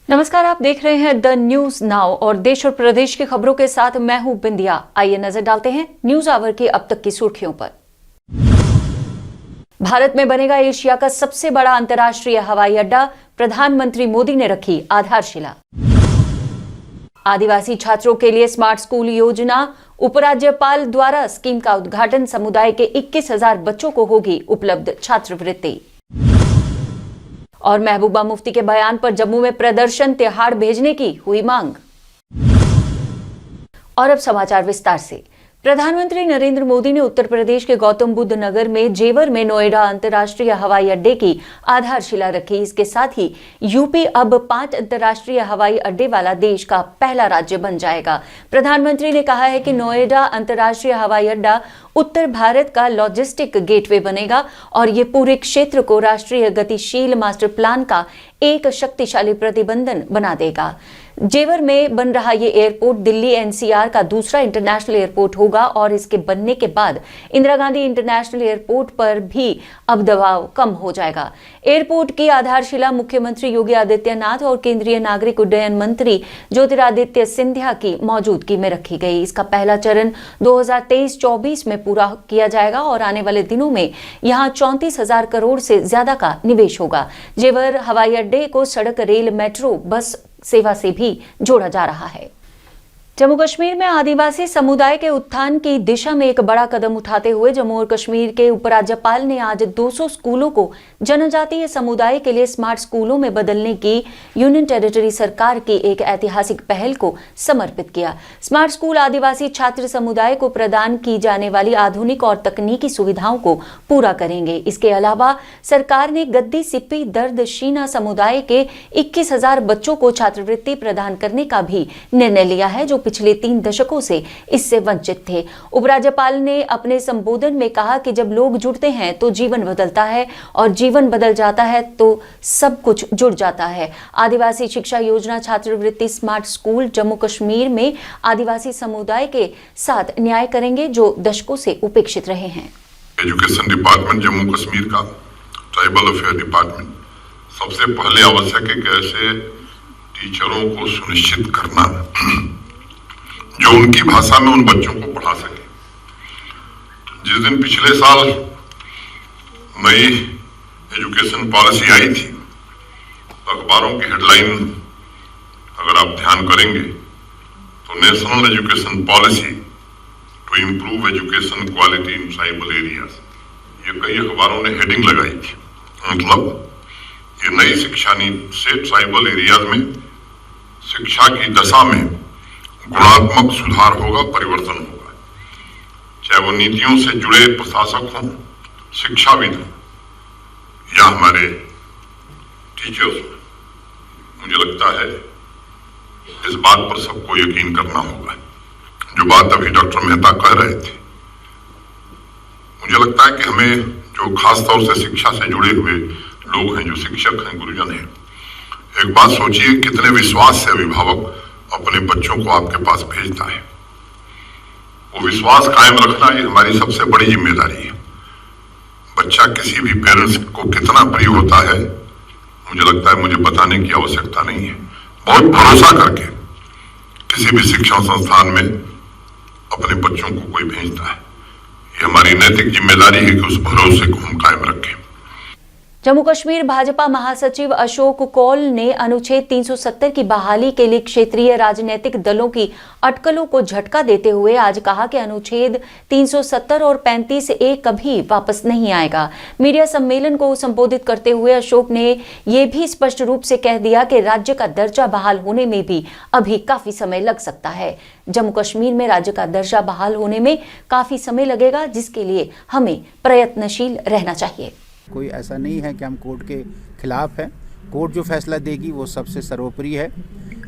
नमस्कार, आप देख रहे हैं द न्यूज नाउ और देश और प्रदेश की खबरों के साथ मैं हूं बिंदिया। आइए नजर डालते हैं न्यूज आवर की अब तक की सुर्खियों पर। भारत में बनेगा एशिया का सबसे बड़ा अंतर्राष्ट्रीय हवाई अड्डा, प्रधानमंत्री मोदी ने रखी आधारशिला। आदिवासी छात्रों के लिए स्मार्ट स्कूल योजना, उपराज्यपाल द्वारा स्कीम का उद्घाटन। समुदाय के 21,000 बच्चों को होगी उपलब्ध छात्रवृत्ति। और महबूबा मुफ्ती के बयान पर जम्मू में प्रदर्शन, तिहाड़ भेजने की हुई मांग। और अब समाचार विस्तार से। प्रधानमंत्री नरेंद्र मोदी ने उत्तर प्रदेश के गौतम बुद्ध नगर में जेवर में नोएडा अंतर्राष्ट्रीय हवाई अड्डे की आधारशिला रखी। इसके साथ ही यूपी अब 5 अंतर्राष्ट्रीय हवाई अड्डे वाला देश का पहला राज्य बन जाएगा। प्रधानमंत्री ने कहा है कि नोएडा अंतर्राष्ट्रीय हवाई अड्डा उत्तर भारत का लॉजिस्टिक गेटवे बनेगा और ये पूरे क्षेत्र को राष्ट्रीय गतिशील मास्टर प्लान का एक शक्तिशाली प्रतिबंधन बना देगा। जेवर में बन रहा ये एयरपोर्ट दिल्ली एनसीआर का दूसरा इंटरनेशनल एयरपोर्ट होगा और इसके बनने के बाद इंदिरा गांधी इंटरनेशनल एयरपोर्ट पर भी अब दबाव कम हो जाएगा। एयरपोर्ट की आधारशिला मुख्यमंत्री योगी आदित्यनाथ और केंद्रीय नागरिक उड्डयन मंत्री ज्योतिरादित्य सिंधिया की मौजूदगी में रखी गई। इसका पहला चरण 2023-24 में पूरा किया जाएगा और आने वाले दिनों में यहां 34,000 करोड़ से ज्यादा का निवेश होगा। जेवर हवाई अड्डे को सड़क, रेल, मेट्रो, बस सेवा से भी जोड़ा जा रहा है। जम्मू कश्मीर में आदिवासी समुदाय के उत्थान की दिशा में एक बड़ा कदम उठाते हुए जम्मू और कश्मीर के उपराज्यपाल ने आज 200 स्कूलों को जनजातीय समुदाय के लिए स्मार्ट स्कूलों में बदलने की यूनियन टेरिटरी सरकार की एक ऐतिहासिक पहल को समर्पित किया। स्मार्ट स्कूल आदिवासी छात्र समुदाय को प्रदान की जाने वाली आधुनिक और तकनीकी सुविधाओं को पूरा करेंगे। इसके अलावा सरकार ने गद्दी, सिप्पी, दर्द, शीना समुदाय के 21,000 बच्चों को छात्रवृत्ति प्रदान करने का भी निर्णय लिया है, जो पिछले 3 दशकों से इससे वंचित थे। उपराज्यपाल ने अपने संबोधन में कहा कि जब लोग जुड़ते हैं तो जीवन बदलता है और जीवन बदल जाता है तो सब कुछ जुड़ जाता है। आदिवासी शिक्षा योजना छात्रवृत्ति स्मार्ट स्कूल जम्मू कश्मीर में आदिवासी समुदाय के साथ न्याय करेंगे जो दशकों से उपेक्षित रहे हैं। एजुकेशन डिपार्टमेंट जम्मू कश्मीर का ट्राइबल अफेयर डिपार्टमेंट सबसे पहले आवश्यक है कि ऐसे टीचरों को सुनिश्चित करना जो उनकी भाषा में उन बच्चों को पढ़ा सके। जिस दिन पिछले साल नई एजुकेशन पॉलिसी आई थी तो अखबारों की हेडलाइन अगर आप ध्यान करेंगे तो national education policy to improve education quality in tribal areas, ये कई अखबारों ने हेडिंग लगाई थी। मतलब ये नई शिक्षा नीति से ट्राइबल एरियाज में शिक्षा की दशा में गुणात्मक सुधार होगा, परिवर्तन होगा। चाहे वो नीतियों से जुड़े प्रशासक हों, शिक्षाविद हों या हमारे टीचर्स हों, मुझे लगता है इस बात पर सबको यकीन करना होगा। जो बात अभी डॉक्टर मेहता कह रहे थे, मुझे लगता है कि हमें जो खास तौर से शिक्षा से जुड़े हुए लोग हैं, जो शिक्षक हैं, गुरुजन हैं, एक बात सोचिए कितने विश्वास से अभिभावक अपने बच्चों को आपके पास भेजता है। वो विश्वास कायम रखना ये हमारी सबसे बड़ी जिम्मेदारी है। बच्चा किसी भी पेरेंट्स को कितना प्रिय होता है, मुझे लगता है मुझे बताने की आवश्यकता नहीं है। बहुत भरोसा करके किसी भी शिक्षण संस्थान में अपने बच्चों को कोई भेजता है, ये हमारी नैतिक जिम्मेदारी है कि उस भरोसे को हम कायम रखें। जम्मू कश्मीर भाजपा महासचिव अशोक कौल ने अनुच्छेद 370 की बहाली के लिए क्षेत्रीय राजनीतिक दलों की अटकलों को झटका देते हुए आज कहा कि अनुच्छेद 370 और 35A कभी वापस नहीं आएगा। मीडिया सम्मेलन को संबोधित करते हुए अशोक ने यह भी स्पष्ट रूप से कह दिया कि राज्य का दर्जा बहाल होने में भी अभी काफी समय लग सकता है। जम्मू कश्मीर में राज्य का दर्जा बहाल होने में काफी समय लगेगा, जिसके लिए हमें प्रयत्नशील रहना चाहिए। कोई ऐसा नहीं है कि हम कोर्ट के खिलाफ हैं। कोर्ट जो फैसला देगी वो सबसे सर्वोपरि है।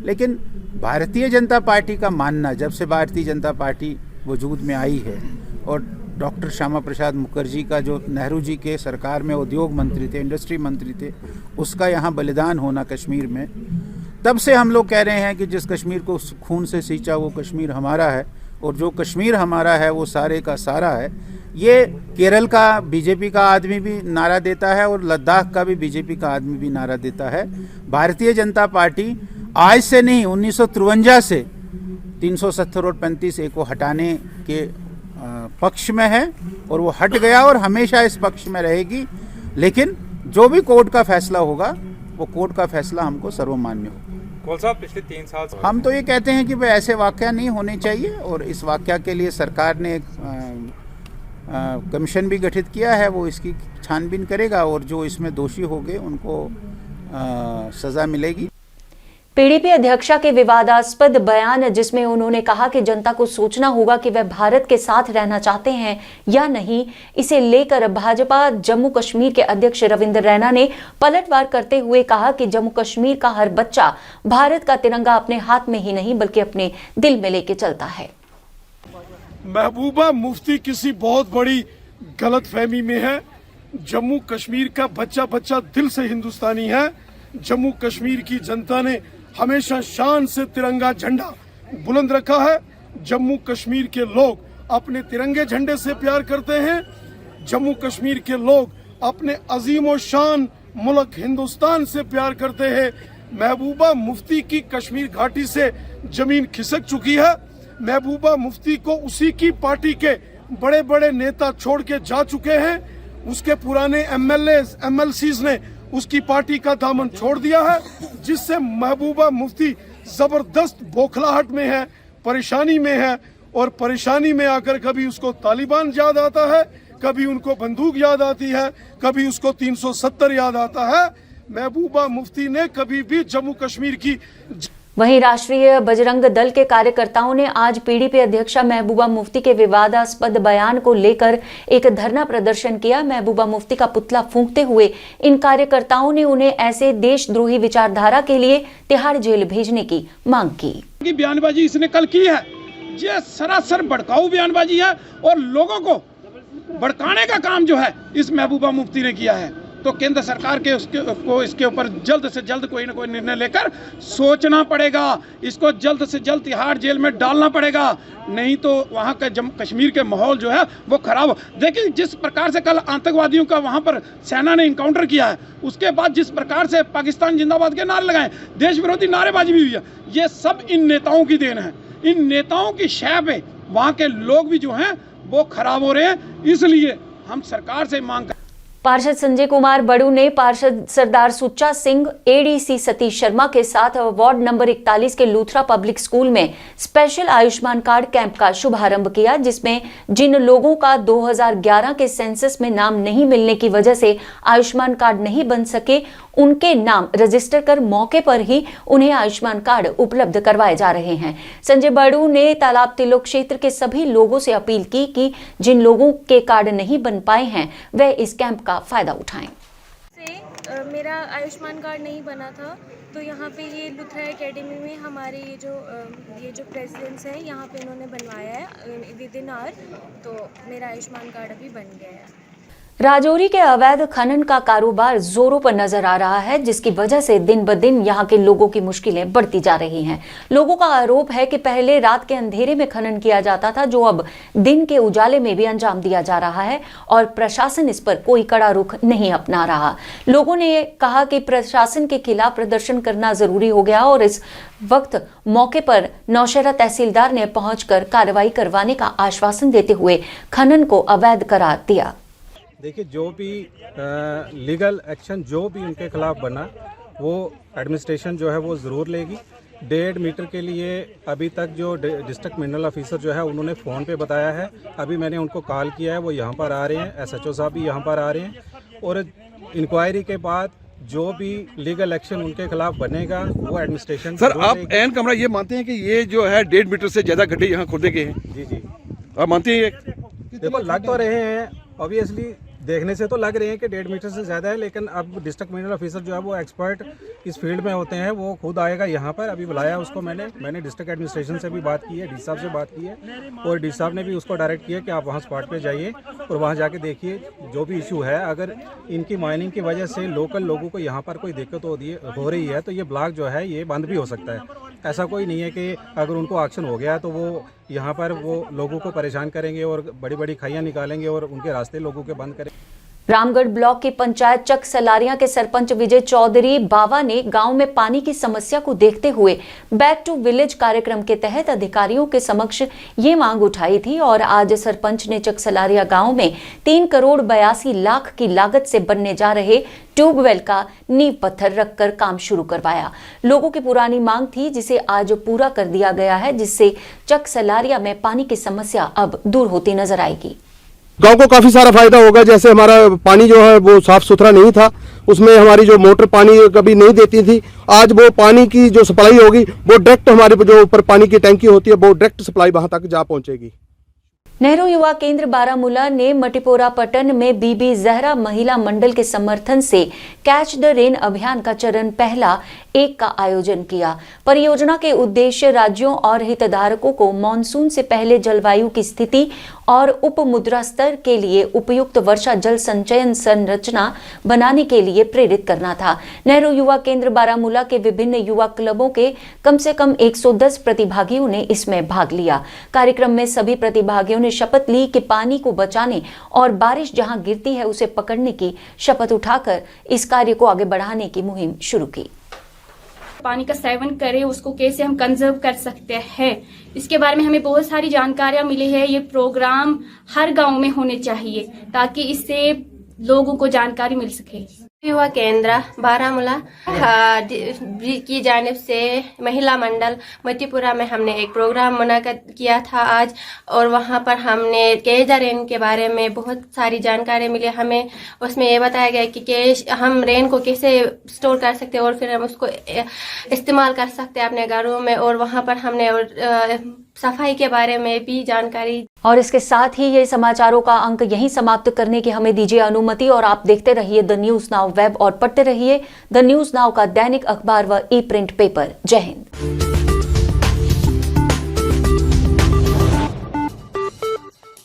लेकिन भारतीय जनता पार्टी का मानना, जब से भारतीय जनता पार्टी वजूद में आई है और डॉक्टर श्यामा प्रसाद मुखर्जी का जो नेहरू जी के सरकार में उद्योग मंत्री थे, इंडस्ट्री मंत्री थे, उसका यहाँ बलिदान होना कश्मीर में, तब से हम लोग कह रहे हैं कि जिस कश्मीर को खून से सींचा वो कश्मीर हमारा है। और जो कश्मीर हमारा है वो सारे का सारा है। ये केरल का बीजेपी का आदमी भी नारा देता है और लद्दाख का भी बीजेपी का आदमी भी नारा देता है। भारतीय जनता पार्टी आज से नहीं 1953 से 370 और 35A को हटाने के पक्ष में है और वो हट गया और हमेशा इस पक्ष में रहेगी। लेकिन जो भी कोर्ट का फैसला होगा वो कोर्ट का फैसला हमको सर्वमान्य होगा। कौल साहब पिछले 3 साल हम तो ये कहते हैं कि भाई ऐसे वाक़या नहीं होने चाहिए और इस वाक़या के लिए सरकार ने एक कमीशन भी गठित किया है, वो इसकी छानबीन करेगा और जो इसमें दोषी होंगे उनको सज़ा मिलेगी। पीडीपी अध्यक्षा के विवादास्पद बयान जिसमें उन्होंने कहा कि जनता को सोचना होगा कि वह भारत के साथ रहना चाहते हैं या नहीं, इसे लेकर भाजपा जम्मू कश्मीर के अध्यक्ष रविंद्र रैना ने पलटवार करते हुए कहा कि जम्मू कश्मीर का हर बच्चा भारत का तिरंगा अपने हाथ में ही नहीं बल्कि अपने दिल में लेके चलता है। महबूबा मुफ्ती किसी बहुत बड़ी गलतफहमी में है। जम्मू कश्मीर का बच्चा बच्चा दिल से हिंदुस्तानी है। जम्मू कश्मीर की जनता ने हमेशा शान से तिरंगा झंडा बुलंद रखा है। जम्मू कश्मीर के लोग अपने तिरंगे झंडे से प्यार करते हैं। जम्मू कश्मीर के लोग अपने अजीम और शान मुल्क हिंदुस्तान से प्यार करते हैं। महबूबा मुफ्ती की कश्मीर घाटी से जमीन खिसक चुकी है। महबूबा मुफ्ती को उसी की पार्टी के बड़े बड़े नेता छोड़ के जा चुके हैं। उसके पुराने MLCs ने उसकी पार्टी का दामन छोड़ दिया है, जिससे महबूबा मुफ्ती जबरदस्त बौखलाहट में है, परेशानी में है। और परेशानी में आकर कभी उसको तालिबान याद आता है, कभी उनको बंदूक याद आती है, कभी उसको 370 याद आता है। महबूबा मुफ्ती ने कभी भी जम्मू कश्मीर की वहीं राष्ट्रीय बजरंग दल के कार्यकर्ताओं ने आज पीडीपी अध्यक्षा महबूबा मुफ्ती के विवादास्पद बयान को लेकर एक धरना प्रदर्शन किया। महबूबा मुफ्ती का पुतला फूंकते हुए इन कार्यकर्ताओं ने उन्हें ऐसे देशद्रोही विचारधारा के लिए तिहाड़ जेल भेजने की मांग की। बयानबाजी इसने कल की है, ये सरासर भड़काऊ बयानबाजी है और लोगों को भड़काने का काम जो है इस महबूबा मुफ्ती ने किया है। तो केंद्र सरकार के इसके ऊपर जल्द से जल्द कोई ना कोई निर्णय लेकर सोचना पड़ेगा। इसको जल्द से जल्द तिहाड़ जेल में डालना पड़ेगा, नहीं तो वहाँ का कश्मीर के माहौल जो है वो खराब। देखिए जिस प्रकार से कल आतंकवादियों का वहाँ पर सेना ने इनकाउंटर किया है, उसके बाद जिस प्रकार से पाकिस्तान जिंदाबाद के नारे लगाए, देश विरोधी नारेबाजी भी हुई है, ये सब इन नेताओं की देन है। इन नेताओं की शय पे वहाँ के लोग भी जो हैं वो खराब हो रहे हैं। इसलिए हम सरकार से मांग पार्षद संजय कुमार बड़ू ने पार्षद सरदार सुच्चा सिंह, एडीसी सतीश शर्मा के साथ वार्ड नंबर 41 के लूथरा पब्लिक स्कूल में स्पेशल आयुष्मान कार्ड कैंप का शुभारंभ किया, जिसमें जिन लोगों का 2011 के सेंसस में नाम नहीं मिलने की वजह से आयुष्मान कार्ड नहीं बन सके, उनके नाम रजिस्टर कर मौके पर ही उन्हें आयुष्मान कार्ड उपलब्ध करवाए जा रहे हैं। संजय बड़ू ने तालाब तिलोक क्षेत्र के सभी लोगों से अपील की कि जिन लोगों के कार्ड नहीं बन पाए हैं वे इस कैंप का फायदा उठाएं। मेरा आयुष्मान कार्ड नहीं बना था, तो यहाँ पे ये लुथरा एकेडमी में हमारे ये जो प्रेसिडेंट्स हैं यहाँ पे इन्होंने बनवाया है विद इन आवर, तो मेरा आयुष्मान कार्ड अभी बन गया है। राजौरी के अवैध खनन का कारोबार जोरों पर नजर आ रहा है, जिसकी वजह से दिन ब दिन यहां के लोगों की मुश्किलें बढ़ती जा रही हैं। लोगों का आरोप है कि पहले रात के अंधेरे में खनन किया जाता था, जो अब दिन के उजाले में भी अंजाम दिया जा रहा है और प्रशासन इस पर कोई कड़ा रुख नहीं अपना रहा। लोगों ने कहा कि प्रशासन के खिलाफ प्रदर्शन करना जरूरी हो गया और इस वक्त मौके पर नौशहरा तहसीलदार ने पहुंचकर कार्रवाई करवाने का आश्वासन देते हुए खनन को अवैध करार दिया। देखिए, जो भी लीगल एक्शन जो भी उनके खिलाफ बना वो एडमिनिस्ट्रेशन जो है वो ज़रूर लेगी। 1.5 मीटर के लिए अभी तक जो डिस्ट्रिक्ट मिनरल ऑफिसर जो है उन्होंने फ़ोन पे बताया है, अभी मैंने उनको कॉल किया है, वो यहाँ पर आ रहे हैं, SHO साहब भी यहाँ पर आ रहे हैं और इंक्वायरी के बाद जो भी लीगल एक्शन उनके खिलाफ बनेगा वो एडमिनिस्ट्रेशन। सर, आप एन कमरा ये मानते हैं कि ये जो है 1.5 मीटर से ज़्यादा गड्ढे यहाँ खोदे गए हैं? जी जी, आप मानते हैं? देखो लग तो रहे हैं, ऑब्वियसली देखने से तो लग रहे हैं कि 1.5 मीटर से ज़्यादा है, लेकिन अब डिस्ट्रिक्ट मिनरल ऑफिसर जो है वो एक्सपर्ट इस फील्ड में होते हैं, वो खुद आएगा यहाँ पर। अभी बुलाया उसको मैंने डिस्ट्रिक्ट एडमिनिस्ट्रेशन से भी बात की है, डी साहब से बात की है और डी साहब ने भी उसको डायरेक्ट किया कि आप वहाँ स्पॉट पे जाइए और वहाँ जाके देखिए जो भी इशू है। अगर इनकी माइनिंग की वजह से लोकल लोगों को यहाँ पर कोई दिक्कत हो रही है तो ये ब्लॉक जो है ये बंद भी हो सकता है। ऐसा कोई नहीं है कि अगर उनको एक्शन हो गया तो वो यहाँ पर वो लोगों को परेशान करेंगे और बड़ी बड़ी खाइयाँ निकालेंगे और उनके रास्ते लोगों के बंद करेंगे। रामगढ़ ब्लॉक की पंचायत चक सलारिया के सरपंच विजय चौधरी बावा ने गांव में पानी की समस्या को देखते हुए बैक टू विलेज कार्यक्रम के तहत अधिकारियों के समक्ष ये मांग उठाई थी और आज सरपंच ने चक सलारिया गांव में 3 करोड़ 82 लाख की लागत से बनने जा रहे ट्यूबवेल का नींव पत्थर रखकर काम शुरू करवाया। लोगों की पुरानी मांग थी जिसे आज पूरा कर दिया गया है, जिससे चक सलारिया में पानी की समस्या अब दूर होती नजर आएगी। गांव को काफी सारा फायदा होगा। जैसे हमारा पानी जो है वो साफ सुथरा नहीं था, उसमें हमारी जो मोटर पानी कभी नहीं देती थी, आज वो पानी की जो सप्लाई होगी वो डायरेक्ट हमारे जो ऊपर पानी की टैंकी होती है वो डायरेक्ट सप्लाई वहां तक जा पहुंचेगी। नेहरू युवा केंद्र बारामूला ने मटिपोरा पट्टन में बीबी जहरा महिला मंडल के समर्थन से कैच द रेन अभियान का चरण पहला 1 का आयोजन किया। परियोजना के उद्देश्य राज्यों और हितधारकों को मानसून से पहले जलवायु की स्थिति और उप मुद्रा स्तर के लिए उपयुक्त वर्षा जल संचयन संरचना बनाने के लिए प्रेरित करना था। नेहरू युवा केंद्र बारामूला के विभिन्न युवा क्लबों के कम से कम 110 प्रतिभागियों ने इसमें भाग लिया। कार्यक्रम में सभी प्रतिभागियों ने शपथ ली कि पानी को बचाने और बारिश जहां गिरती है उसे पकड़ने की शपथ उठाकर इस कार्य को आगे बढ़ाने की मुहिम शुरू की। पानी का सेवन करें, उसको कैसे हम कंजर्व कर सकते हैं, इसके बारे में हमें बहुत सारी जानकारियां मिली है। ये प्रोग्राम हर गांव में होने चाहिए ताकि इससे लोगों को जानकारी मिल सके। युवा केंद्र बारामूला की जानिब से महिला मंडल मतिपुरा में हमने एक प्रोग्राम मुनाकिद किया था आज, और वहां पर हमने कैच द रेन के बारे में बहुत सारी जानकारी मिली। हमें उसमें ये बताया गया कि हम रेन को कैसे स्टोर कर सकते हैं और फिर हम उसको इस्तेमाल कर सकते हैं अपने घरों में, और वहां पर हमने सफाई के बारे में भी जानकारी। और इसके साथ ही ये समाचारों का अंक यहीं समाप्त करने की हमें दीजिए अनुमति और आप देखते रहिए द न्यूज नाउ वेब और पढ़ते रहिए द न्यूज नाउ का दैनिक अखबार व ई प्रिंट पेपर। जय हिंद।